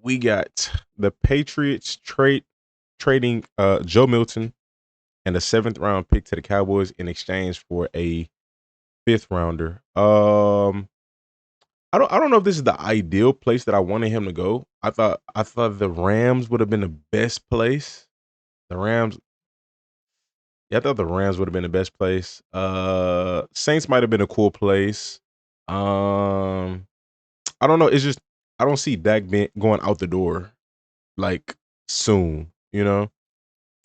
We got the Patriots trading Joe Milton and a seventh round pick to the Cowboys in exchange for a fifth rounder. I don't know if this is the ideal place that I wanted him to go. I thought the Rams would have been the best place. The Rams, yeah, I thought the Rams would have been the best place. Saints might have been a cool place. Um, I don't know. It's just I don't see Dak going out the door like soon.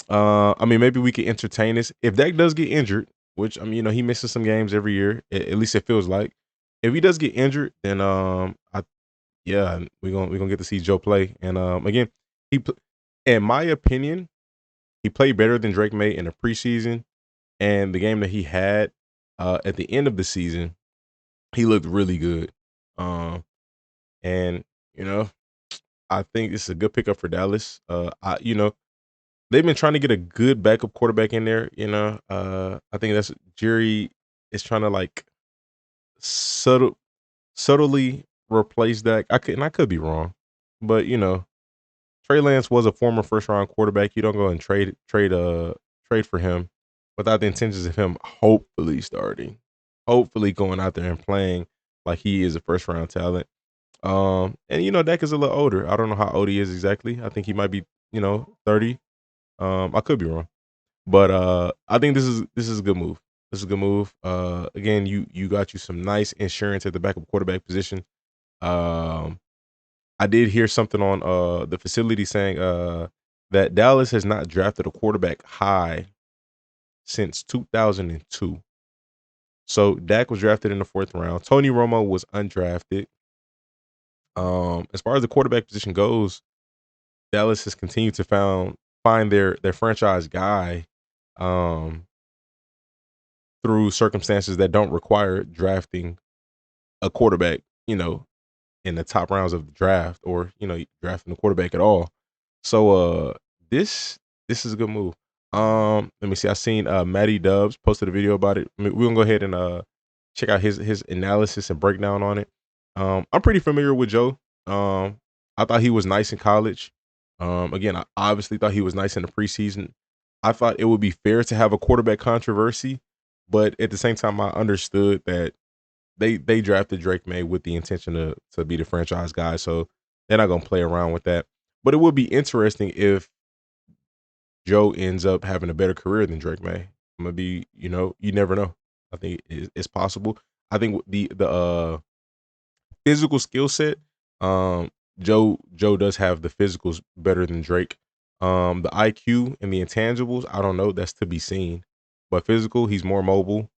I mean, maybe we could entertain this if Dak does get injured, which I mean, he misses some games every year. At least it feels like. If he does get injured, then I yeah, we gonna get to see Joe play. And again, he, pl- in my opinion, he played better than Drake May in the preseason and the game that he had at the end of the season. He looked really good. Um, and you know, I think this is a good pickup for Dallas. They've been trying to get a good backup quarterback in there. I think that's Jerry is trying to like subtly replace that. I could be wrong, but Trey Lance was a former first round quarterback. You don't go and trade for him without the intentions of him hopefully starting, hopefully going out there and playing like he is a first round talent. And Dak is a little older. I don't know how old he is exactly. I think he might be 30. I could be wrong. But I think this is a good move. This is a good move. Again, you got you some nice insurance at the backup quarterback position. Um, I did hear something on the facility saying that Dallas has not drafted a quarterback high since 2002. So Dak was drafted in the fourth round. Tony Romo was undrafted. As far as the quarterback position goes, Dallas has continued to find their franchise guy. Um, through circumstances that don't require drafting a quarterback, in the top rounds of the draft or, drafting a quarterback at all. So this is a good move. Let me see. I seen Matty Dubs posted a video about it. I mean, we're gonna go ahead and check out his analysis and breakdown on it. I'm pretty familiar with Joe. I thought he was nice in college. Again, I obviously thought he was nice in the preseason. I thought it would be fair to have a quarterback controversy, but at the same time, I understood that they drafted Drake May with the intention to be the franchise guy, so they're not gonna play around with that. But it would be interesting if Joe ends up having a better career than Drake May. I'm gonna be, you never know. I think it's possible. I think the physical skill set, um, Joe does have the physicals better than Drake. The IQ and the intangibles, I don't know. That's to be seen. But physical, he's more mobile.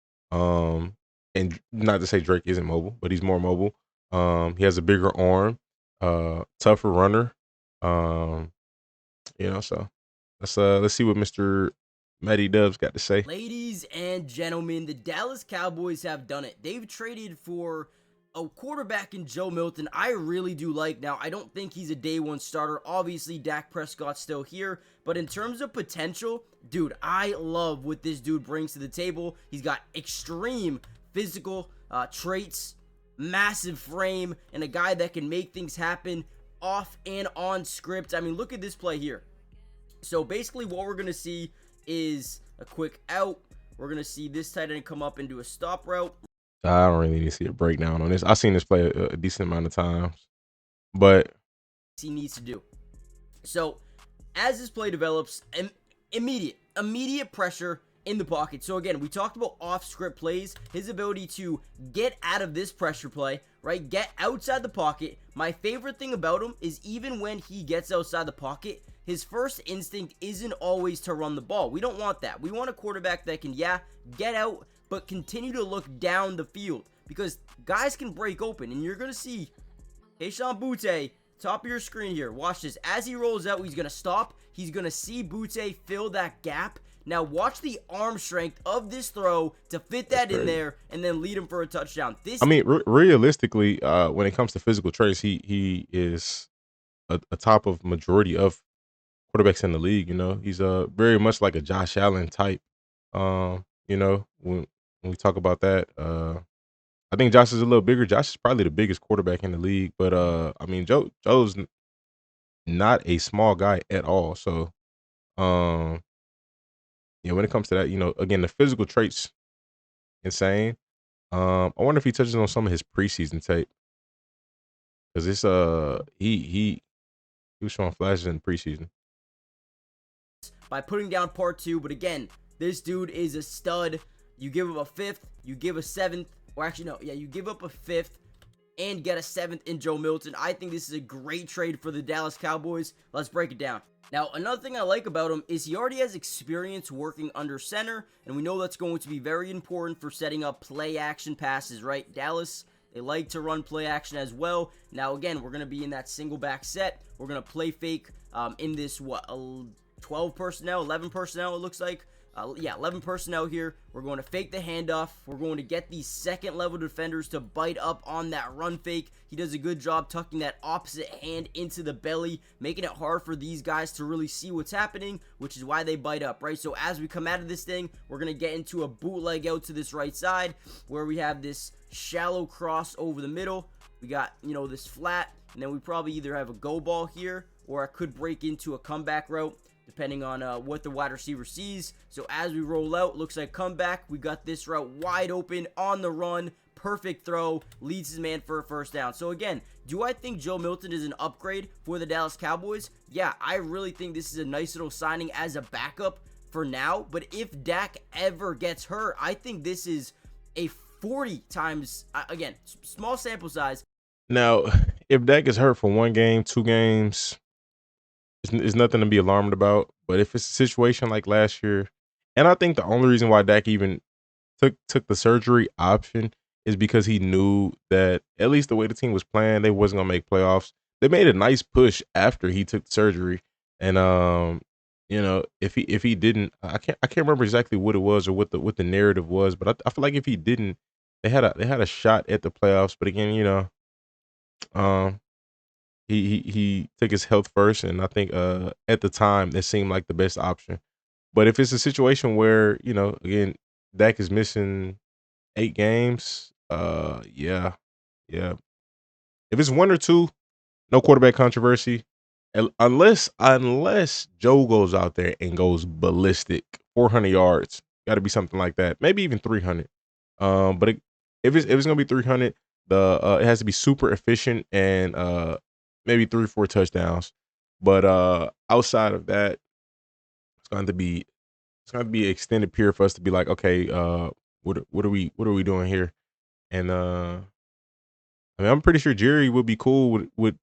And not to say Drake isn't mobile, but he's more mobile. He has a bigger arm, tougher runner. Um, so let's see what Mr. Matty Dubs got to say. Ladies and gentlemen, the Dallas Cowboys have done it. They've traded for a quarterback in Joe Milton. I really do like. Now, I don't think he's a day one starter. Obviously, Dak Prescott's still here. But in terms of potential, dude, I love what this dude brings to the table. He's got extreme physical traits, massive frame, and a guy that can make things happen off and on script. I mean, look at this play here. So basically what we're going to see is a quick out. We're going to see this tight end come up and do a stop route. I don't really need to see a breakdown on this. I've seen this play a decent amount of times, but He needs to do. So as this play develops, immediate pressure in the pocket. So again, we talked about off script plays, his ability to get out of this pressure play, right? Get outside the pocket. My favorite thing about him is even when he gets outside the pocket, his first instinct isn't always to run the ball. We don't want that. We want a quarterback that can, get out, but continue to look down the field because guys can break open. And you're going to see Kayshon Boutte, top of your screen here. Watch this. As he rolls out, he's going to stop. He's going to see Boutte fill that gap. Now watch the arm strength of this throw to fit that in there and then lead him for a touchdown. I mean, realistically, when it comes to physical traits, he is a top of majority of quarterbacks in the league. He's very much like a Josh Allen type. When we talk about that, I think Josh is a little bigger. Josh is probably the biggest quarterback in the league, but I mean, Joe's not a small guy at all. So, um, yeah, when it comes to that, again, the physical traits insane. I wonder if he touches on some of his preseason tape because it's he was showing flashes in the preseason. By putting down part two. But again, this dude is a stud. You give him a fifth, you give a seventh, or actually, no, yeah, you give up a fifth and get a seventh in Joe Milton. I think this is a great trade for the Dallas Cowboys. Let's break it down. Now, another thing I like about him is he already has experience working under center, and we know that's going to be very important for setting up play action passes, right? Dallas, they like to run play action as well. Now, again, we're going to be in that single back set. We're going to play fake in this, 12 personnel, 11 personnel, it looks like. 11 personnel here. We're going to fake the handoff. We're going to get these second level defenders to bite up on that run fake. He does a good job tucking that opposite hand into the belly, making it hard for these guys to really see what's happening, which is why they bite up, right? So as we come out of this thing, we're going to get into a bootleg out to this right side where we have this shallow cross over the middle. We got, this flat, and then we probably either have a go ball here or I could break into a comeback route, depending on what the wide receiver sees. So as we roll out, looks like comeback. We got this route wide open on the run. Perfect throw. Leads his man for a first down. So again, do I think Joe Milton is an upgrade for the Dallas Cowboys? Yeah, I really think this is a nice little signing as a backup for now. But if Dak ever gets hurt, I think this is a 40 times, again, small sample size. Now, if Dak is hurt for 1 game, 2 games, it's nothing to be alarmed about. But if it's a situation like last year, and I think the only reason why Dak even took the surgery option is because he knew that at least the way the team was playing, they wasn't gonna make playoffs. They made a nice push after he took the surgery, and if he didn't, I can't remember exactly what it was or what the narrative was, but I feel like if he didn't, they had a shot at the playoffs. But again, um, he took his health first, and I think at the time it seemed like the best option. But if it's a situation where again, Dak is missing 8 games, yeah, yeah. If it's 1 or 2, no quarterback controversy. Unless Joe goes out there and goes ballistic, 400 yards, got to be something like that. Maybe even 300. But if it's gonna be 300, it has to be super efficient and maybe 3 or 4 touchdowns. But outside of that, it's going to be it's going to be an extended period for us to be like, okay, what are we doing here? And I mean, I'm pretty sure Jerry would be cool with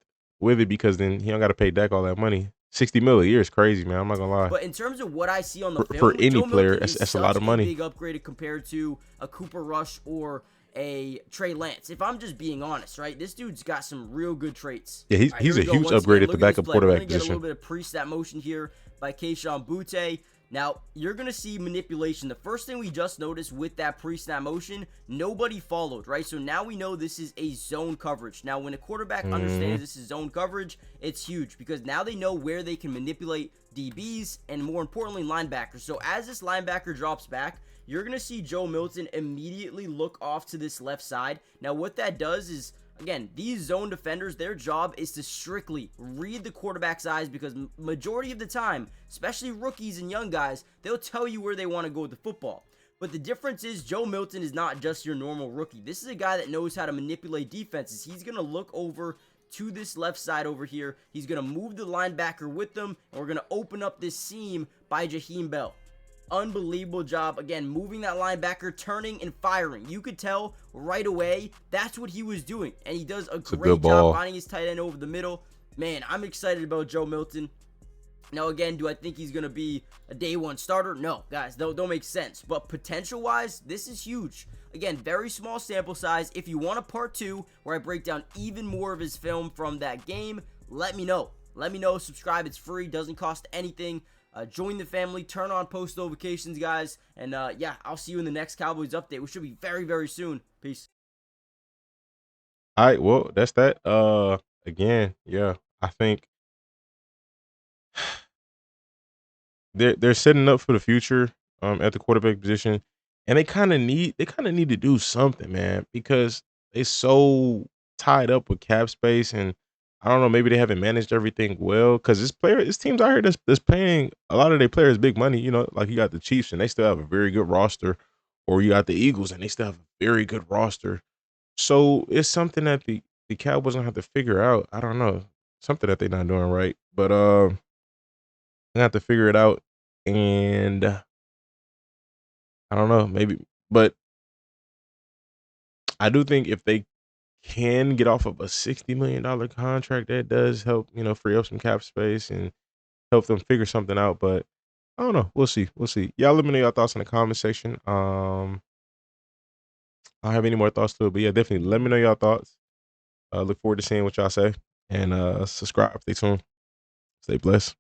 it because then he don't got to pay Dak all that money. 60 mil a year is crazy, man. I'm not gonna lie. But in terms of what I see on the For film, any Joe player, Milton that's, is that's a lot such of a money. big upgrade compared to a Cooper Rush or a Trey Lance. If I'm just being honest, right? This dude's got some real good traits. Yeah, he's All right, here he's we a go. huge Once upgrade again, at the look at this backup play. We're quarterback going to get a little position. bit of pre-snap motion here by Kayshon Boutte. Now, you're going to see manipulation. The first thing we just noticed with that pre-snap motion, nobody followed, right? So now we know this is a zone coverage. Now, when a quarterback understands this is zone coverage, it's huge because now they know where they can manipulate DBs and, more importantly, linebackers. So as this linebacker drops back, you're going to see Joe Milton immediately look off to this left side. Now, what that does is, again, these zone defenders, their job is to strictly read the quarterback's eyes because majority of the time, especially rookies and young guys, they'll tell you where they want to go with the football. But the difference is Joe Milton is not just your normal rookie. This is a guy that knows how to manipulate defenses. He's going to look over to this left side over here. He's going to move the linebacker with them, and we're going to open up this seam by Jaheim Bell. Unbelievable job. Again, moving that linebacker, turning and firing. You could tell right away that's what he was doing. And he does a It's a great good job ball. finding his tight end over the middle. Man, I'm excited about Joe Milton. Now, again, do I think he's going to be a day one starter? No, guys, don't make sense. But potential-wise, this is huge. Again, very small sample size. If you want a part 2 where I break down even more of his film from that game, let me know. Let me know. Subscribe. It's free. Doesn't cost anything. Join the family. Turn on post notifications, guys. And, yeah, I'll see you in the next Cowboys update, which should be very, very soon. Peace. All right, well, that's that. Again, yeah, I think they're setting up for the future at the quarterback position. and they kind of need to do something, man, because they so tied up with cap space, and I don't know, maybe they haven't managed everything well. Because this teams out here that's paying a lot of their players big money. Like you got the Chiefs, and they still have a very good roster, or you got the Eagles, and they still have a very good roster. So it's something that the Cowboys gonna have to figure out. I don't know, something that they're not doing right, but they have to figure it out, and I don't know, maybe, but I do think if they can get off of a $60 million contract, that does help, free up some cap space and help them figure something out. But I don't know. We'll see. We'll see. Y'all let me know your thoughts in the comment section. I don't have any more thoughts to it, but yeah, definitely let me know your thoughts. Look forward to seeing what y'all say, and subscribe. Stay tuned. Stay blessed.